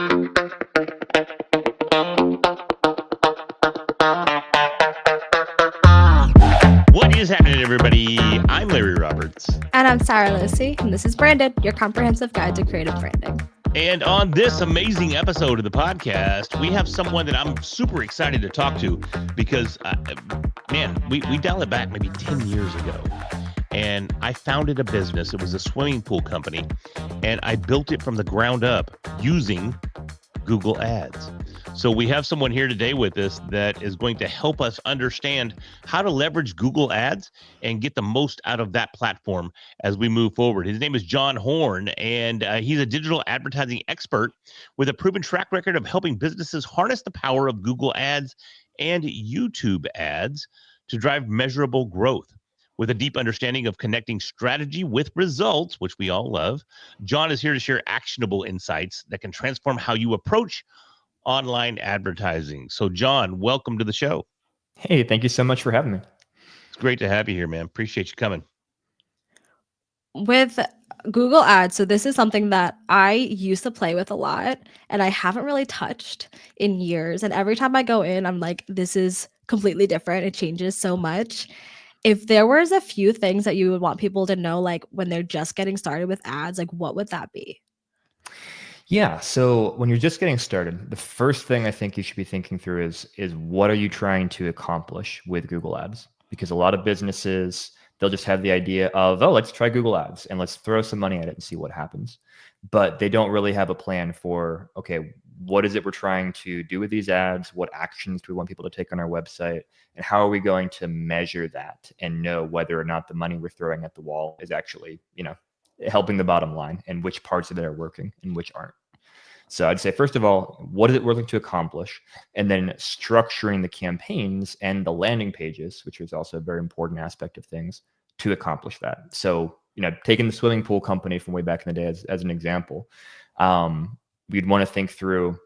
What is happening, everybody? I'm Larry Roberts. And I'm Sarah Lucy, and this is Branded, your comprehensive guide to creative branding. And on this amazing episode of the podcast, we have someone that I'm super excited to talk to because, man, we dial it back maybe 10 years ago. And I founded a business. It was a swimming pool company. And I built it from the ground up using Google Ads. So we have someone here today with us that is going to help us understand how to leverage Google Ads and get the most out of that platform as we move forward. His name is John Horn, and he's a digital advertising expert with a proven track record of helping businesses harness the power of Google Ads and YouTube ads to drive measurable growth. With a deep understanding of connecting strategy with results, which we all love, John is here to share actionable insights that can transform how you approach online advertising. So, John, welcome to the show. Hey, thank you so much for having me. It's great to have you here, man. Appreciate you coming. With Google Ads, so this is something that I used to play with a lot, and I haven't really touched in years. And every time I go in, I'm like, this is completely different. It changes so much. If there was a few things that you would want people to know, like when they're just getting started with ads, like what would that be? Yeah, so when you're just getting started, the first thing I think you should be thinking through is what are you trying to accomplish with Google Ads? Because a lot of businesses, they'll just have the idea of, oh, let's try Google Ads and let's throw some money at it and see what happens. But they don't really have a plan for, okay, what is it we're trying to do with these ads? What actions do we want people to take on our website? And how are we going to measure that and know whether or not the money we're throwing at the wall is actually, helping the bottom line, and which parts of it are working and which aren't. So I'd say, first of all, what is it we're looking to accomplish? And then structuring the campaigns and the landing pages, which is also a very important aspect of things, to accomplish that. So, taking the swimming pool company from way back in the day as an example, we'd want to think through,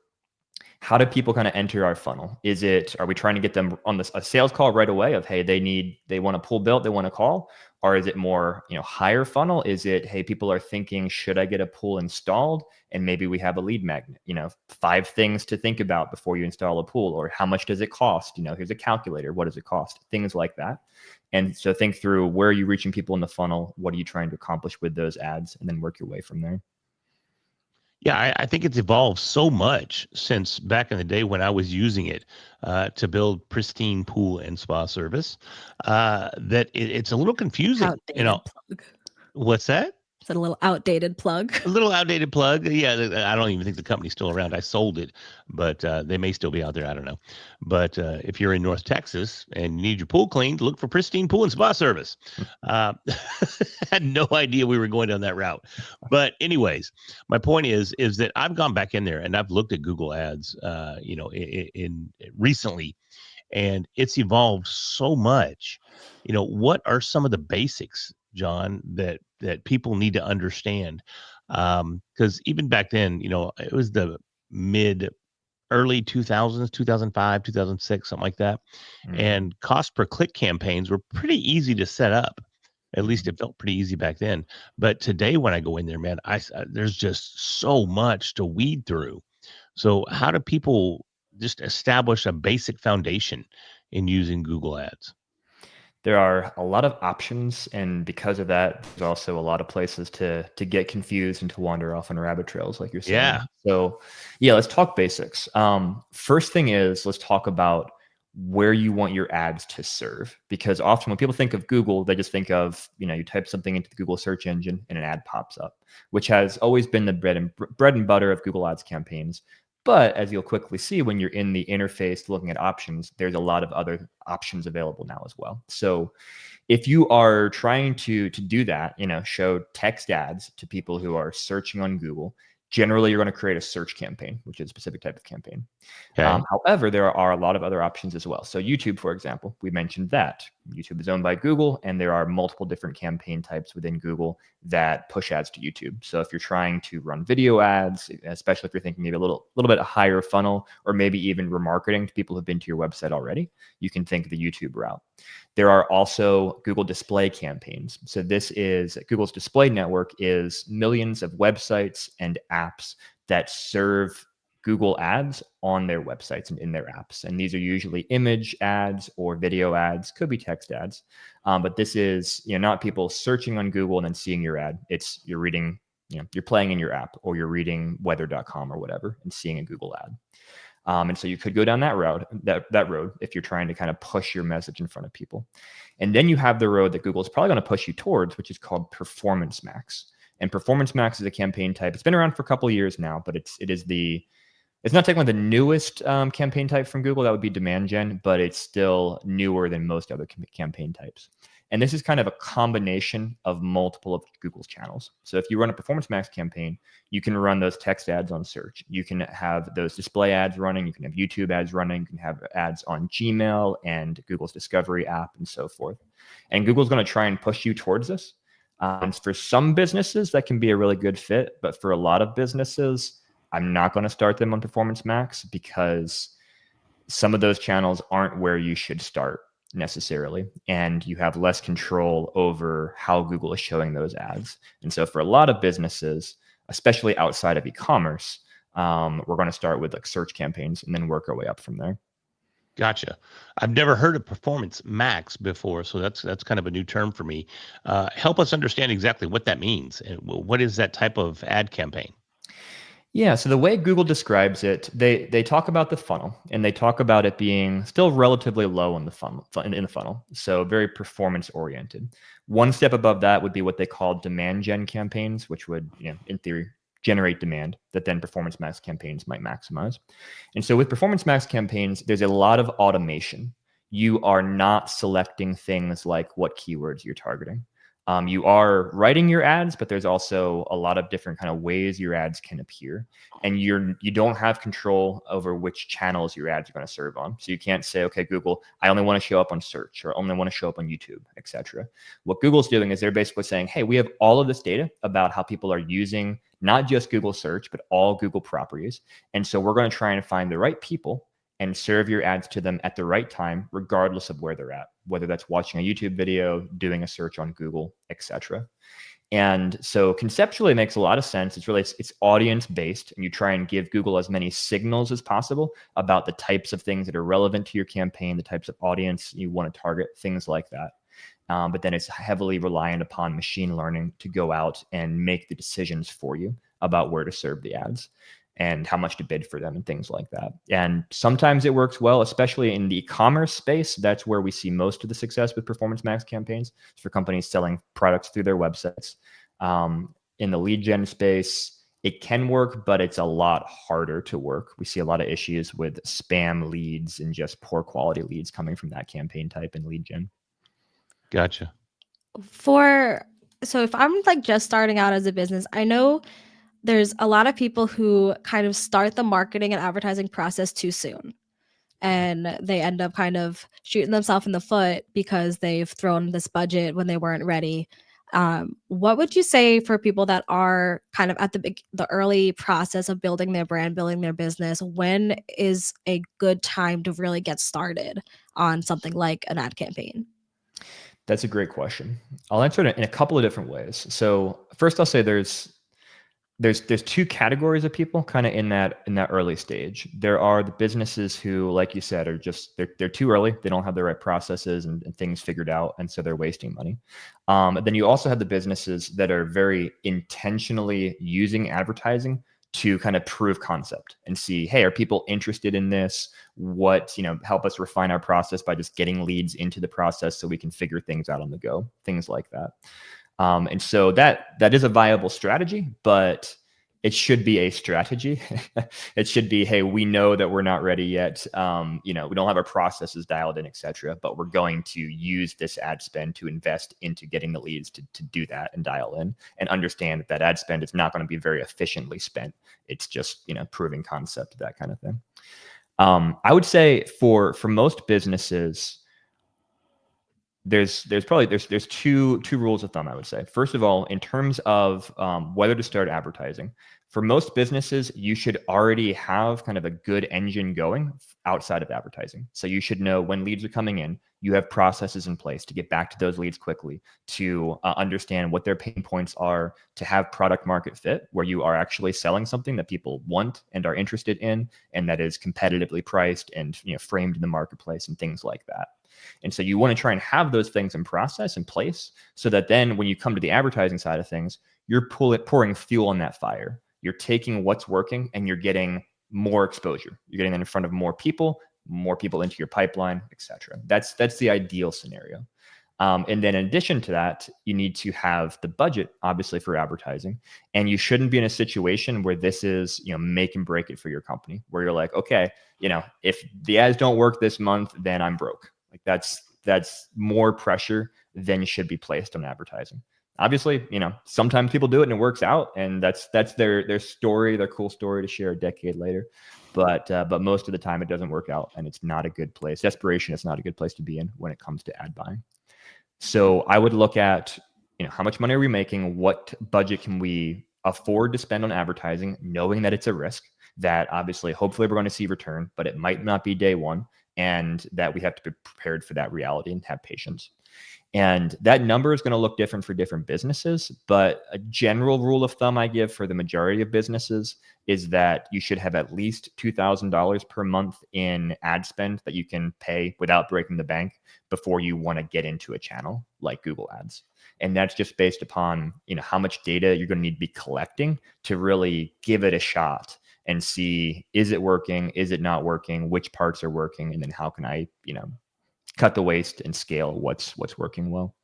how do people kind of enter our funnel? Are we trying to get them on a sales call right away of, hey, they want a pool built, they want a call? Or is it more, higher funnel? Is it, hey, people are thinking, should I get a pool installed? And maybe we have a lead magnet, 5 things to think about before you install a pool, or how much does it cost? Here's a calculator. What does it cost? Things like that. And so think through, where are you reaching people in the funnel? What are you trying to accomplish with those ads? And then work your way from there. Yeah, I think it's evolved so much since back in the day when I was using it to build pristine pool and spa service that it's a little confusing. Outdated plug. What's that? Is that a little outdated plug? A little outdated plug. Yeah, I don't even think the company's still around. I sold it, but they may still be out there. I don't know. But if you're in North Texas and you need your pool cleaned, look for Pristine Pool and Spa Service. Had no idea we were going down that route. But anyways, my point is that I've gone back in there and I've looked at Google Ads, in recently, and it's evolved so much. What are some of the basics, John, that people need to understand? Because even back then, it was the early 2000s, 2005, 2006, something like that. Mm-hmm. And cost per click campaigns were pretty easy to set up. At least it felt pretty easy back then. But today when I go in there, man, there's just so much to weed through. So how do people just establish a basic foundation in using Google Ads? There are a lot of options, and because of that, there's also a lot of places to get confused and to wander off on rabbit trails, like you're saying. Yeah. So, let's talk basics. First thing is, let's talk about where you want your ads to serve, because often when people think of Google, they just think of, you type something into the Google search engine and an ad pops up, which has always been the bread and butter of Google Ads campaigns. But as you'll quickly see when you're in the interface looking at options, there's a lot of other options available now as well. So if you are trying to do that, show text ads to people who are searching on Google, generally you're going to create a search campaign, which is a specific type of campaign. Okay. However, there are a lot of other options as well. So YouTube, for example, we mentioned that YouTube is owned by Google, and there are multiple different campaign types within Google that push ads to YouTube. So if you're trying to run video ads, especially if you're thinking maybe a little bit higher funnel, or maybe even remarketing to people who've been to your website already, you can think the YouTube route. There are also Google display campaigns. So this is Google's display network is millions of websites and apps that serve Google ads on their websites and in their apps. And these are usually image ads or video ads, could be text ads. But this is, not people searching on Google and then seeing your ad. It's you're reading, you're playing in your app, or you're reading weather.com or whatever and seeing a Google ad. And so you could go down that road, that road, if you're trying to kind of push your message in front of people. And then you have the road that Google is probably going to push you towards, which is called Performance Max. And Performance Max is a campaign type. It's been around for a couple of years now, but it's not technically the newest campaign type from Google. That would be demand gen, but it's still newer than most other campaign types. And this is kind of a combination of multiple of Google's channels. So if you run a Performance Max campaign, you can run those text ads on search. You can have those display ads running. You can have YouTube ads running. You can have ads on Gmail and Google's Discovery app and so forth. And Google's going to try and push you towards this. For some businesses, that can be a really good fit. But for a lot of businesses, I'm not going to start them on Performance Max because some of those channels aren't where you should start necessarily, and you have less control over how Google is showing those ads. And so for a lot of businesses, especially outside of e-commerce, we're going to start with like search campaigns and then work our way up from there. Gotcha. I've never heard of Performance Max before, so that's kind of a new term for me. Help us understand exactly what that means, and what is that type of ad campaign? Yeah, so the way Google describes it, they talk about the funnel, and they talk about it being still relatively low in the funnel, so very performance oriented. One step above that would be what they call demand gen campaigns, which would, in theory, generate demand that then Performance Max campaigns might maximize. And so with Performance Max campaigns, there's a lot of automation. You are not selecting things like what keywords you're targeting. You are writing your ads, but there's also a lot of different kind of ways your ads can appear, and you don't have control over which channels your ads are going to serve on. So you can't say, okay, Google, I only want to show up on search, or only want to show up on YouTube, etc. What Google's doing is they're basically saying, hey, we have all of this data about how people are using not just Google search, but all Google properties. And so we're going to try and find the right people and serve your ads to them at the right time, regardless of where they're at, whether that's watching a YouTube video, doing a search on Google, etc. And so conceptually it makes a lot of sense. It's audience based, and you try and give Google as many signals as possible about the types of things that are relevant to your campaign, the types of audience you want to target, things like that. But then it's heavily reliant upon machine learning to go out and make the decisions for you about where to serve the ads and how much to bid for them and things like that. And sometimes it works well, especially in the e-commerce space. That's where we see most of the success with Performance Max campaigns. It's for companies selling products through their websites. In the lead gen space, it can work, but it's a lot harder to work. We see a lot of issues with spam leads and just poor quality leads coming from that campaign type in lead gen. Gotcha. So if I'm like just starting out as a business, I know there's a lot of people who kind of start the marketing and advertising process too soon, and they end up kind of shooting themselves in the foot because they've thrown this budget when they weren't ready. What would you say for people that are kind of at the early process of building their brand, building their business? When is a good time to really get started on something like an ad campaign? That's a great question. I'll answer it in a couple of different ways. So first, I'll say there's two categories of people kind of in that early stage. There are the businesses who, like you said, are just they're too early. They don't have the right processes and things figured out, and so they're wasting money. Then you also have the businesses that are very intentionally using advertising to kind of prove concept and see, hey, are people interested in this? What, help us refine our process by just getting leads into the process so we can figure things out on the go, things like that. And so that is a viable strategy, but it should be a strategy. It should be, hey, we know that we're not ready yet. We don't have our processes dialed in, et cetera, but we're going to use this ad spend to invest into getting the leads to do that and dial in, and understand that ad spend is not going to be very efficiently spent. It's just, proving concept, that kind of thing. I would say for most businesses, there's two rules of thumb, I would say. First of all, in terms of whether to start advertising, For most businesses, you should already have kind of a good engine going outside of advertising. So you should know when leads are coming in. You have processes in place to get back to those leads quickly, to understand what their pain points are, to have product market fit where you are actually selling something that people want and are interested in, and that is competitively priced and framed in the marketplace and things like that. And so you want to try and have those things in process in place so that then when you come to the advertising side of things, you're pouring fuel on that fire. You're taking what's working and you're getting more exposure. You're getting in front of more people into your pipeline, etc. That's the ideal scenario. And then in addition to that, you need to have the budget, obviously, for advertising. And you shouldn't be in a situation where this is, make and break it for your company, where you're like, okay, if the ads don't work this month, then I'm broke. Like that's more pressure than should be placed on advertising. Obviously, sometimes people do it and it works out, and that's their story, their cool story to share a decade later. But most of the time it doesn't work out, and it's not a good place. Desperation is not a good place to be in when it comes to ad buying. So I would look at, how much money are we making? What budget can we afford to spend on advertising, knowing that it's a risk, that obviously, hopefully we're going to see return, but it might not be day one, and that we have to be prepared for that reality and have patience. And that number is going to look different for different businesses. But a general rule of thumb I give for the majority of businesses is that you should have at least $2,000 per month in ad spend that you can pay without breaking the bank before you want to get into a channel like Google Ads. And that's just based upon, how much data you're going to need to be collecting to really give it a shot and see, is it working? Is it not working? Which parts are working? And then how can I, cut the waste and scale what's working well.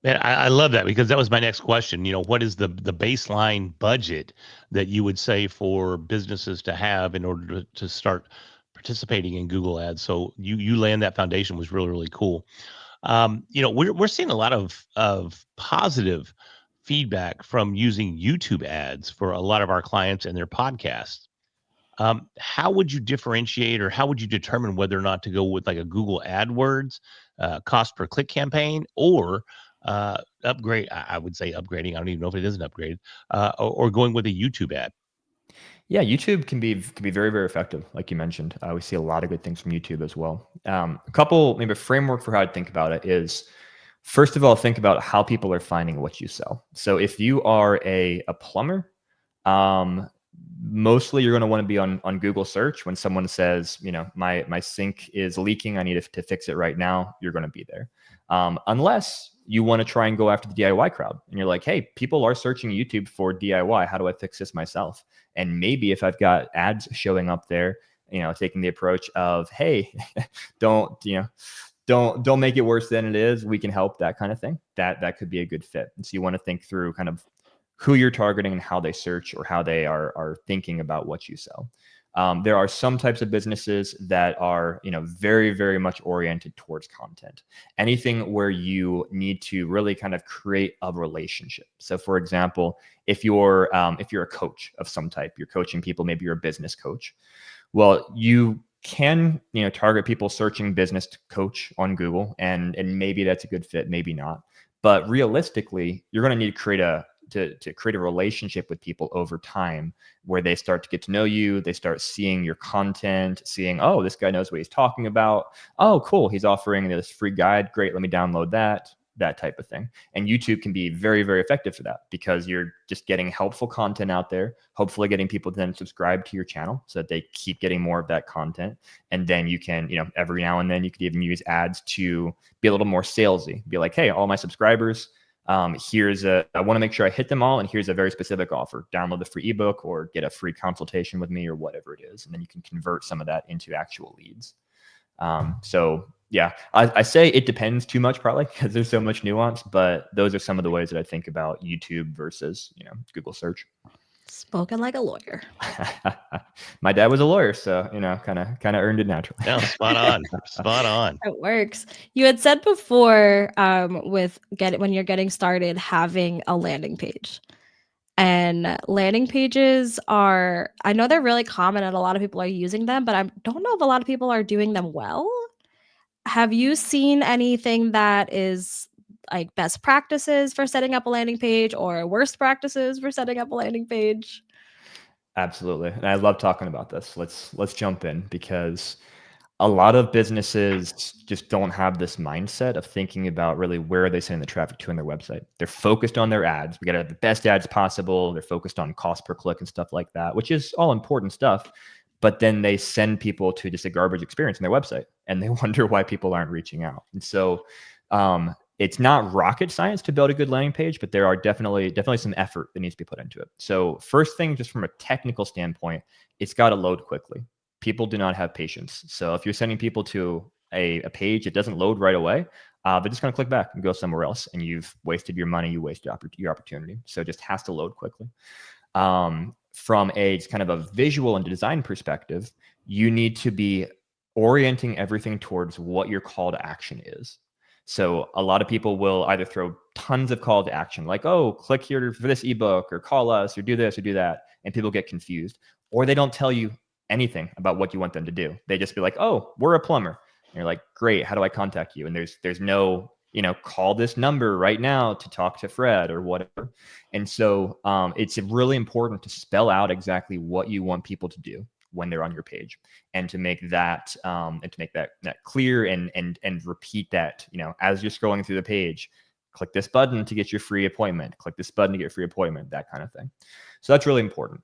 Man, I love that, because that was my next question. What is the baseline budget that you would say for businesses to have in order to start participating in Google Ads? So you laying that foundation was really, really cool. We're seeing a lot of positive feedback from using YouTube ads for a lot of our clients and their podcasts. How would you differentiate, or how would you determine whether or not to go with like a Google AdWords cost per click campaign, or upgrade? I would say upgrading. I don't even know if it is an upgrade, or going with a YouTube ad. Yeah, YouTube can be very, very effective, like you mentioned. We see a lot of good things from YouTube as well. A couple, maybe a framework for how to think about it is, first of all, think about how people are finding what you sell. So if you are a plumber, mostly you're going to want to be on Google search. When someone says, my sink is leaking, I need to fix it right now, you're going to be there. Unless you want to try and go after the DIY crowd, and you're like, hey, people are searching YouTube for DIY. How do I fix this myself? And maybe if I've got ads showing up there, taking the approach of, hey, don't make it worse than it is, we can help, that kind of thing. That could be a good fit. And so you want to think through kind of who you're targeting and how they search, or how they are thinking about what you sell. There are some types of businesses that are, very, very much oriented towards content. Anything where you need to really kind of create a relationship. So, for example, if you're a coach of some type, you're coaching people, maybe you're a business coach. Well, you can, target people searching business coach on Google, and maybe that's a good fit, maybe not. But realistically, you're going to need to create a relationship with people over time, where they start to get to know you. They start seeing your content, seeing, oh, this guy knows what he's talking about. Oh, cool. He's offering this free guide. Great. Let me download that type of thing. And YouTube can be very, very effective for that, because you're just getting helpful content out there, hopefully getting people to then subscribe to your channel so that they keep getting more of that content. And then you can, every now and then you could even use ads to be a little more salesy, be like, hey, all my subscribers, I want to make sure I hit them all, and here's a very specific offer. Download the free ebook or get a free consultation with me, or whatever it is. And then you can convert some of that into actual leads. So yeah, I say it depends too much, probably, because there's so much nuance, but those are some of the ways that I think about YouTube versus, Google search. Spoken like a lawyer. My dad was a lawyer, so, kind of earned it naturally. No, spot on. Spot on. It works. You had said before, when you're getting started, having a landing page. And landing pages I know they're really common and a lot of people are using them, but I don't know if a lot of people are doing them well. Have you seen anything that is like best practices for setting up a landing page, or worst practices for setting up a landing page? Absolutely. And I love talking about this. Let's jump in, because a lot of businesses just don't have this mindset of thinking about really where are they sending the traffic to on their website. They're focused on their ads. We got to have the best ads possible. They're focused on cost per click and stuff like that, which is all important stuff. But then they send people to just a garbage experience on their website, and they wonder why people aren't reaching out. And so it's not rocket science to build a good landing page, but there are definitely some effort that needs to be put into it. So first thing, just from a technical standpoint, it's got to load quickly. People do not have patience. So if you're sending people to a page that doesn't load right away, they're just going to click back and go somewhere else, and you've wasted your money, you wasted your opportunity. So it just has to load quickly. From a kind of a visual and design perspective, you need to be orienting everything towards what your call to action is. So a lot of people will either throw tons of call to action, like, oh, click here for this ebook, or call us, or do this, or do that. And people get confused, or they don't tell you anything about what you want them to do. They just be like, oh, we're a plumber. And you're like, great, how do I contact you? And there's no, call this number right now to talk to Fred or whatever. And so it's really important to spell out exactly what you want people to do when they're on your page, and to make that clear, and repeat that, as you're scrolling through the page, click this button to get your free appointment, click this button to get a free appointment, that kind of thing. So that's really important.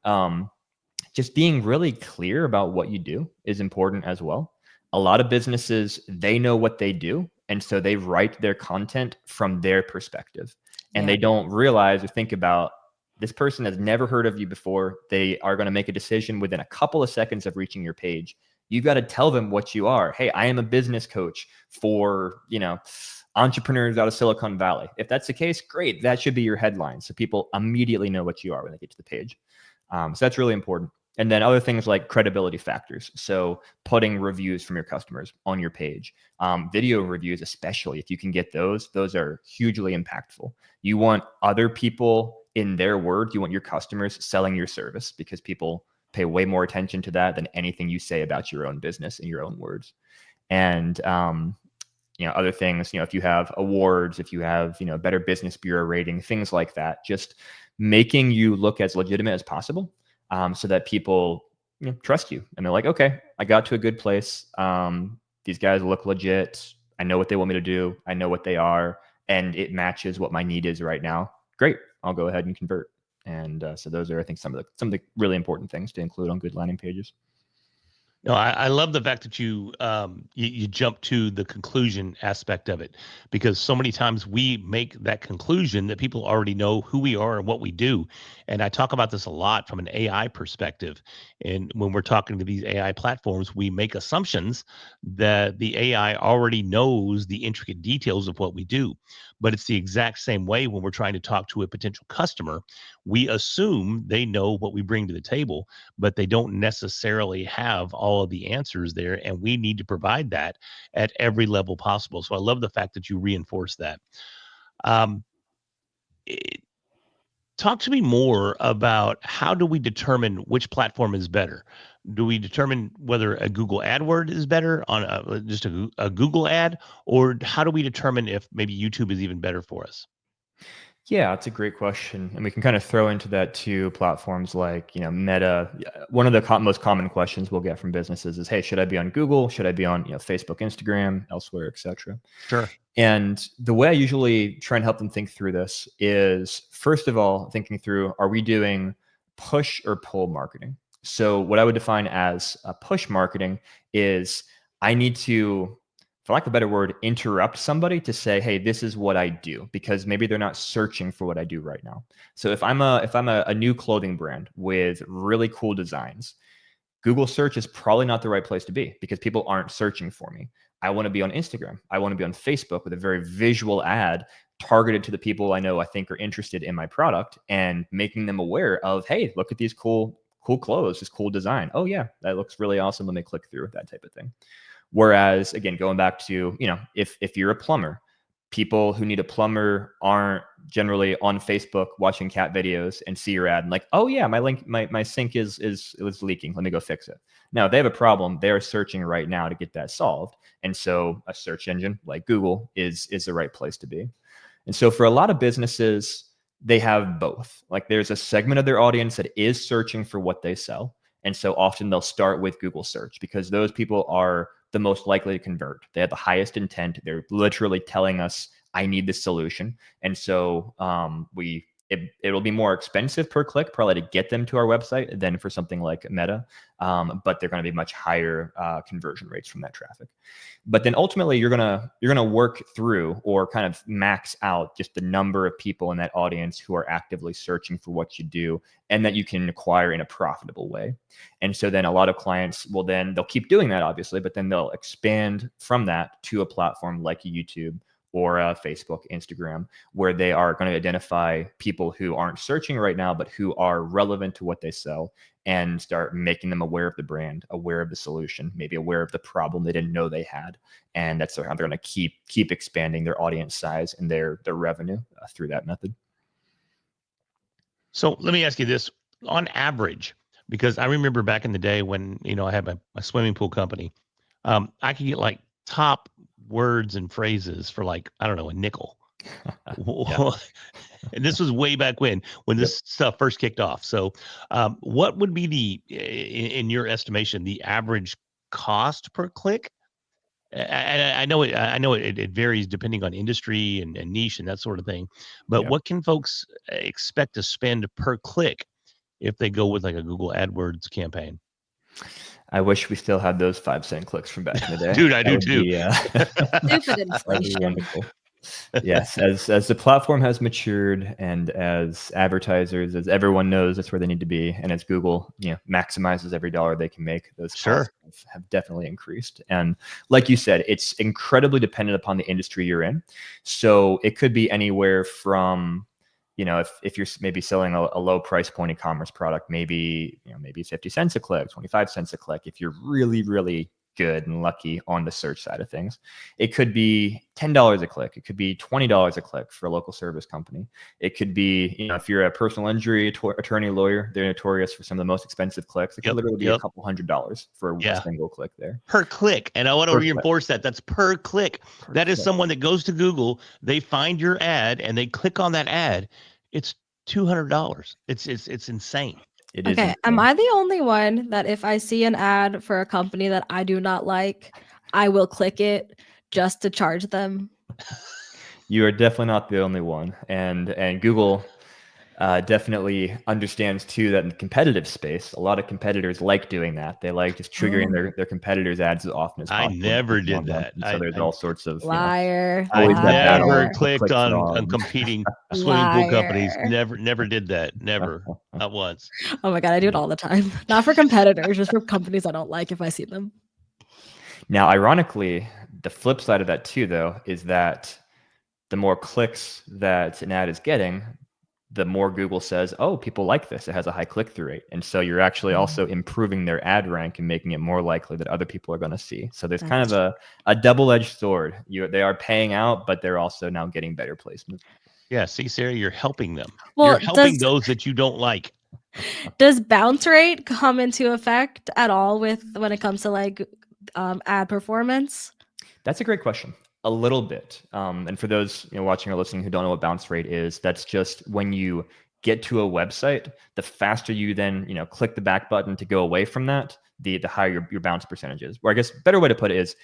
Just being really clear about what you do is important as well. A lot of businesses, they know what they do, and so they write their content from their perspective, and they don't realize or think about, this person has never heard of you before. They are going to make a decision within a couple of seconds of reaching your page. You've got to tell them what you are. Hey, I am a business coach for, entrepreneurs out of Silicon Valley. If that's the case, great. That should be your headline, so people immediately know what you are when they get to the page. So that's really important. And then other things like credibility factors. So putting reviews from your customers on your page, video reviews, especially if you can get those are hugely impactful. You want other people, in their words, you want your customers selling your service, because people pay way more attention to that than anything you say about your own business in your own words. And other things, if you have awards, if you have Better Business Bureau rating, things like that, just making you look as legitimate as possible, so that people trust you, and they're like, okay, I got to a good place. These guys look legit. I know what they want me to do. I know what they are, and it matches what my need is right now. Great, I'll go ahead and convert. And so those are, I think, some of the really important things to include on good landing pages. No, I love the fact that you jump to the conclusion aspect of it, because so many times we make that conclusion that people already know who we are and what we do. And I talk about this a lot from an AI perspective. And when we're talking to these AI platforms, we make assumptions that the AI already knows the intricate details of what we do. But it's the exact same way when we're trying to talk to a potential customer. We assume they know what we bring to the table, but they don't necessarily have all of the answers there. And we need to provide that at every level possible. So I love the fact that you reinforce that. Um, Talk to me more about, how do we determine which platform is better? Do we determine whether a Google AdWord is better on just a Google ad, or how do we determine if maybe YouTube is even better for us? Yeah, that's a great question. And we can kind of throw into that too platforms like, Meta. One of the most common questions we'll get from businesses is, hey, should I be on Google? Should I be on Facebook, Instagram, elsewhere, etc.? Sure. And the way I usually try and help them think through this is, first of all, thinking through, are we doing push or pull marketing? So what I would define as a push marketing is, I need to, for lack of a better word, interrupt somebody to say, hey, this is what I do, because maybe they're not searching for what I do right now. So if I'm a new clothing brand with really cool designs, Google search is probably not the right place to be, because people aren't searching for me. I want to be on Instagram. I want to be on Facebook with a very visual ad targeted to the people I think are interested in my product, and making them aware of, hey, look at these cool clothes, this cool design. Oh yeah, that looks really awesome. Let me click through, that type of thing. Whereas, again, going back to, if you're a plumber, people who need a plumber aren't generally on Facebook watching cat videos and see your ad and like, oh yeah, my sink is leaking, let me go fix it. Now, if they have a problem, they're searching right now to get that solved. And so a search engine like Google is the right place to be. And so for a lot of businesses, they have both. Like there's a segment of their audience that is searching for what they sell. And so often they'll start with Google search because those people are the most likely to convert. They have the highest intent. They're literally telling us, I need this solution. And so it'll be more expensive per click probably to get them to our website than for something like Meta. But they're going to be much higher conversion rates from that traffic. But then ultimately you're gonna work through or kind of max out just the number of people in that audience who are actively searching for what you do and that you can acquire in a profitable way. And so then a lot of clients they'll keep doing that obviously, but then they'll expand from that to a platform like YouTube or Facebook, Instagram, where they are going to identify people who aren't searching right now, but who are relevant to what they sell and start making them aware of the brand, aware of the solution, maybe aware of the problem they didn't know they had. And that's how they're going to keep expanding their audience size and their revenue through that method. So let me ask you this: on average, because I remember back in the day when I had my swimming pool company, I could get like top words and phrases for like, I don't know, a nickel. And this was way back when this stuff first kicked off. So what would be in your estimation, the average cost per click? I know it varies depending on industry and niche and that sort of thing, but what can folks expect to spend per click if they go with like a Google AdWords campaign? I wish we still had those 5-cent clicks from back in the day. Dude, I do too. Stupid inflation. Wonderful. Yes, as the platform has matured and as advertisers, as everyone knows that's where they need to be, and as Google maximizes every dollar they can make, those costs have definitely increased. And like you said, it's incredibly dependent upon the industry you're in. So it could be anywhere from if you're maybe selling a low price point e-commerce product, maybe 50 cents a click, 25 cents a click. If you're really, really good and lucky on the search side of things, it could be $10 a click. It could be $20 a click for a local service company. It could be, if you're a personal injury attorney, lawyer, they're notorious for some of the most expensive clicks. It could literally be a couple $100s for a single click there. Per click. And I want to reinforce that. That's per click. That is someone that goes to Google, they find your ad and they click on that ad. It's $200. It's insane. Okay, am I the only one that if I see an ad for a company that I do not like, I will click it just to charge them? You are definitely not the only one. And Google definitely understands too that in the competitive space, a lot of competitors like doing that. They like just triggering their competitors' ads as often as possible. I never did that. So there's all sorts of liar. I never clicked on competing swimming pool companies. Never did that. Never. Not once. Oh my God, I do it all the time. Not for competitors, just for companies I don't like if I see them. Now, ironically, the flip side of that too, though, is that the more clicks that an ad is getting, the more Google says, oh, people like this. It has a high click-through rate. And so you're actually also improving their ad rank and making it more likely that other people are going to see. So there's kind of a double-edged sword. They are paying out, but they're also now getting better placement. Yeah, see, Sarah, you're helping them. Well, you're helping those that you don't like. Does bounce rate come into effect at all when it comes to like ad performance? That's a great question. A little bit. And for those watching or listening who don't know what bounce rate is, that's just when you get to a website, the faster you then click the back button to go away from that, the higher your bounce percentage is. Or I guess a better way to put it is,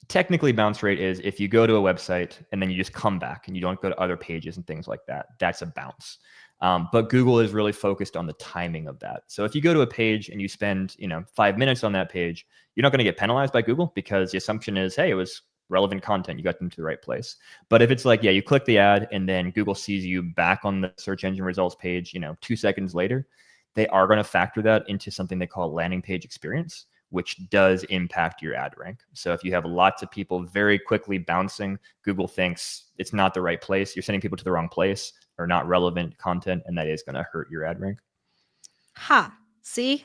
technically bounce rate is if you go to a website and then you just come back and you don't go to other pages and things like that, that's a bounce. But Google is really focused on the timing of that. So if you go to a page and you spend 5 minutes on that page, you're not going to get penalized by Google because the assumption is, hey, it was relevant content. You got them to the right place. But if it's like, you click the ad and then Google sees you back on the search engine results page, 2 seconds later, they are going to factor that into something they call landing page experience, which does impact your ad rank. So if you have lots of people very quickly bouncing, Google thinks it's not the right place. You're sending people to the wrong place or not relevant content, and that is going to hurt your ad rank. See?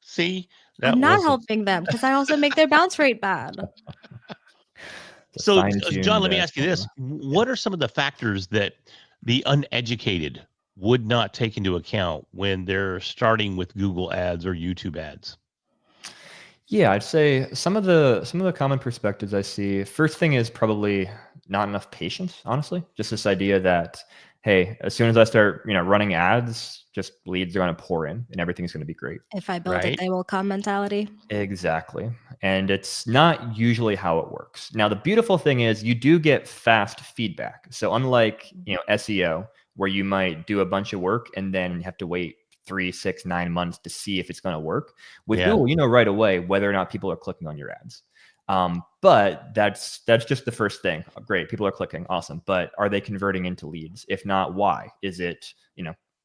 See? I'm not helping them because I also make their bounce rate bad. So, John, let me ask you this. What are some of the factors that the uneducated would not take into account when they're starting with Google ads or YouTube ads? Yeah, I'd say some of the common perspectives I see. First thing is probably not enough patience, honestly. Just this idea that, hey, as soon as I start, running ads, just leads are going to pour in and everything's going to be great. If I build it, Right. they will come mentality. Exactly. And it's not usually how it works. Now, the beautiful thing is you do get fast feedback. So unlike, SEO, where you might do a bunch of work and then you have to wait 3, 6, 9 months to see if it's going to work. With Yeah. Google, you know right away whether or not people are clicking on your ads. But that's just the first thing. Great, people are clicking, awesome. But are they converting into leads? If not, why? Is it,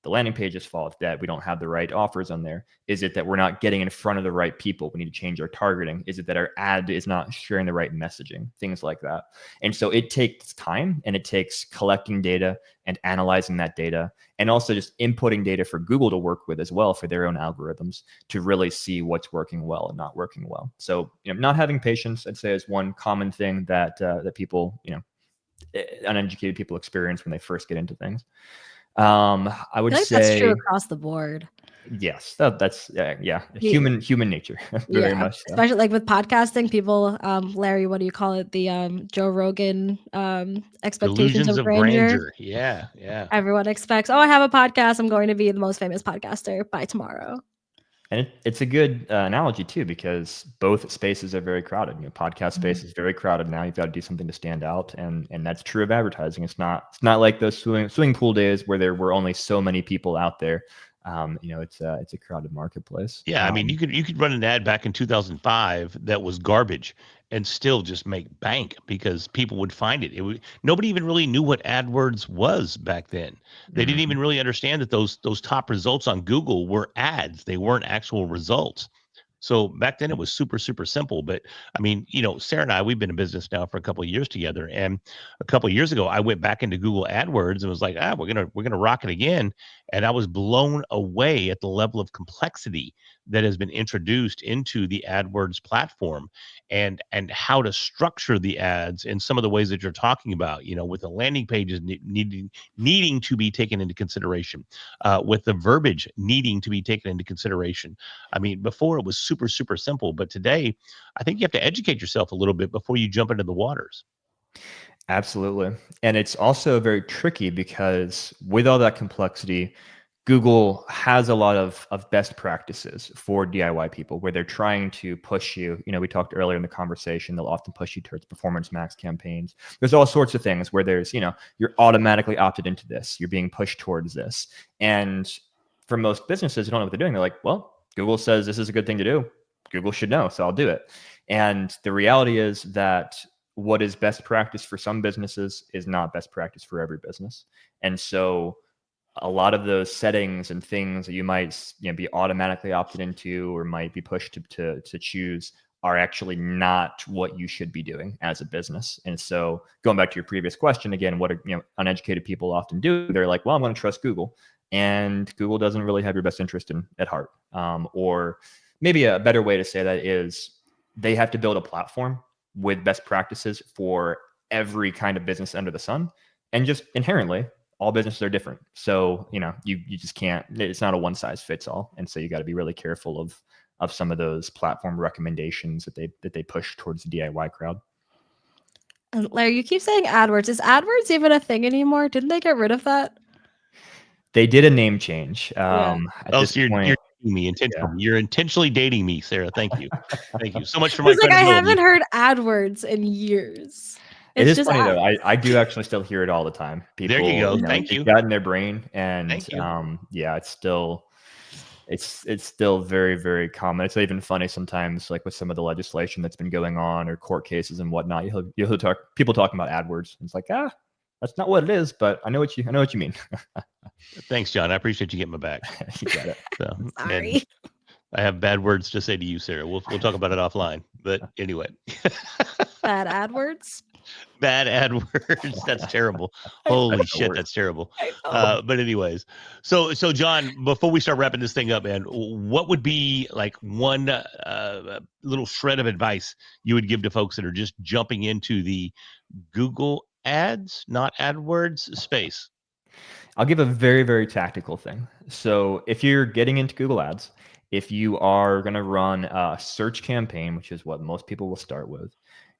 the landing page's fault that we don't have the right offers on there? Is it that we're not getting in front of the right people? We need to change our targeting. Is it that our ad is not sharing the right messaging? Things like that. And so it takes time, and it takes collecting data and analyzing that data, and also just inputting data for Google to work with as well for their own algorithms to really see what's working well and not working well. So, not having patience, I'd say, is one common thing that that people, uneducated people experience when they first get into things. I would I feel like that's true say across the board. yes. That's Yeah. human nature, very Yeah, much so. especially like with podcasting, people, Larry, what do you call it? The Joe Rogan expectations Delusions of of grandeur. grandeur. Yeah. Yeah. Everyone expects, oh, I have a podcast. I'm going to be the most famous podcaster by tomorrow. And it's a good analogy too, because both spaces are very crowded. Podcast space is very crowded now. You've got to do something to stand out, and that's true of advertising. It's not like those swimming pool days where there were only so many people out there. It's a crowded marketplace. Yeah, I mean, you could run an ad back in 2005 that was garbage and still just make bank because people would find it. Nobody even really knew what AdWords was back then. They didn't even really understand that those top results on Google were ads. They weren't actual results. So back then it was super, super simple. But I mean, Sarah and I, we've been in business now for a couple of years together. And a couple of years ago, I went back into Google AdWords and was like, we're gonna rock it again. And I was blown away at the level of complexity that has been introduced into the AdWords platform and how to structure the ads in some of the ways that you're talking about, with the landing pages needing to be taken into consideration, with the verbiage needing to be taken into consideration. I mean, before it was super, super simple, but today I think you have to educate yourself a little bit before you jump into the waters. Absolutely. And it's also very tricky because with all that complexity, Google has a lot of best practices for DIY people where they're trying to push you. We talked earlier in the conversation, they'll often push you towards performance max campaigns. There's all sorts of things where there's, you're automatically opted into this. You're being pushed towards this. And for most businesses who don't know what they're doing, they're like, well, Google says this is a good thing to do. Google should know, so I'll do it. And the reality is that what is best practice for some businesses is not best practice for every business. And so a lot of those settings and things that you might be automatically opted into or might be pushed to choose are actually not what you should be doing as a business. And so going back to your previous question again, what uneducated people often do, they're like, well, I'm going to trust Google, and Google doesn't really have your best interest at heart. Or maybe a better way to say that is they have to build a platform with best practices for every kind of business under the sun. And just inherently, all businesses are different. So, you just can't, it's not a one size fits all. And so you got to be really careful of some of those platform recommendations that they push towards the DIY crowd. And Larry, you keep saying AdWords. Is AdWords even a thing anymore? Didn't they get rid of that? They did a name change. Yeah. At this So you're point, dating me intentionally. Yeah. You're intentionally dating me, Sarah. Thank you. Thank you so much for I my was like, I credibility. haven't heard AdWords in years. It is just funny ads. though. I do actually still hear it all the time. People, there you go. Thank you. got in their brain, and Thank you. yeah, it's still very, very common. It's even funny sometimes, like with some of the legislation that's been going on or court cases and whatnot. You'll talk people talking about AdWords. It's like, that's not what it is, but I know what you mean. Thanks, John. I appreciate you getting my back. You got it. So, Sorry. I have bad words to say to you, Sarah. We'll talk about it offline. But anyway. Bad AdWords. Bad AdWords. That's terrible. Holy shit, that's terrible. But anyways, so John, before we start wrapping this thing up, man, what would be like one little shred of advice you would give to folks that are just jumping into the Google Ads, not AdWords space? I'll give a very, very tactical thing. So if you're getting into Google Ads, if you are going to run a search campaign, which is what most people will start with,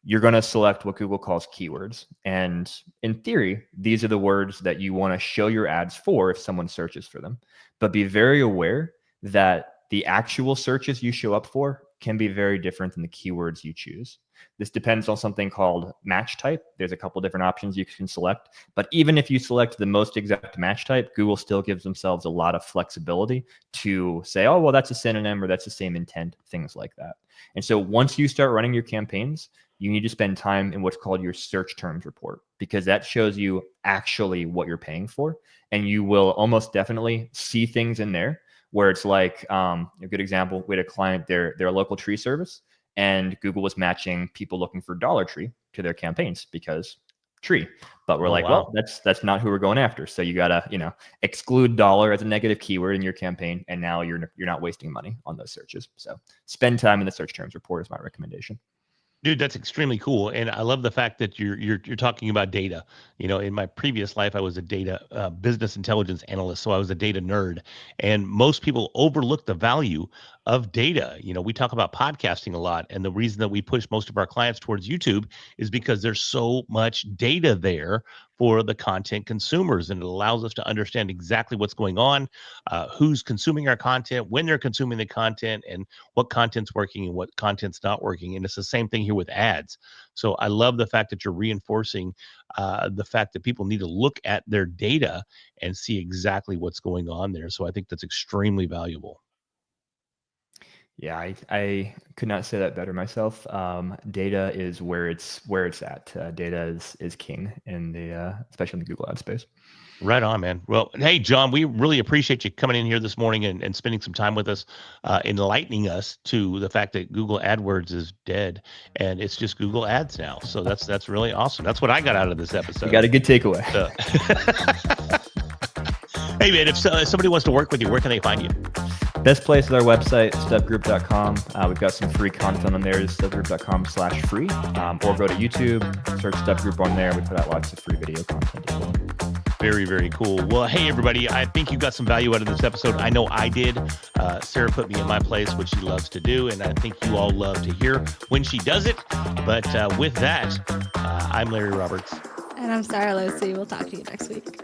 you're going to select what Google calls keywords. And in theory, these are the words that you want to show your ads for if someone searches for them. But be very aware that the actual searches you show up for can be very different than the keywords you choose. This depends on something called match type. There's a couple different options you can select. But even if you select the most exact match type, Google still gives themselves a lot of flexibility to say, oh, well, that's a synonym or that's the same intent, things like that. And so once you start running your campaigns, you need to spend time in what's called your search terms report, because that shows you actually what you're paying for. And you will almost definitely see things in there where it's like, a good example, we had a client, they're a local tree service, and Google was matching people looking for Dollar Tree to their campaigns because tree. But we're well, that's not who we're going after. So you gotta, exclude dollar as a negative keyword in your campaign, and now you're not wasting money on those searches. So spend time in the search terms report is my recommendation. Dude, that's extremely cool, and I love the fact that you're talking about data. In my previous life, I was a data business intelligence analyst, so I was a data nerd. And most people overlook the value of data. We talk about podcasting a lot, and the reason that we push most of our clients towards YouTube is because there's so much data there for the content consumers, and it allows us to understand exactly what's going on, who's consuming our content, when they're consuming the content, and what content's working and what content's not working. And it's the same thing here with ads. So I love the fact that you're reinforcing the fact that people need to look at their data and see exactly what's going on there. So I think that's extremely valuable. Yeah, I could not say that better myself. Data is where it's at. Data is king in especially in the Google ad space. Right on, man. Well, hey, John, we really appreciate you coming in here this morning and spending some time with us, enlightening us to the fact that Google AdWords is dead and it's just Google Ads now. So that's really awesome. That's what I got out of this episode. You got a good takeaway. So. Hey, man, if somebody wants to work with you, where can they find you? Best place is our website, stepgroup.com. We've got some free content on there, stepgroup.com/free, or go to YouTube, search Step Group on there. We put out lots of free video content as well. Very, very cool. Well, hey, everybody, I think you got some value out of this episode. I know I did. Sarah put me in my place, which she loves to do, and I think you all love to hear when she does it. But with that, I'm Larry Roberts. And I'm Sarah Losi. We'll talk to you next week.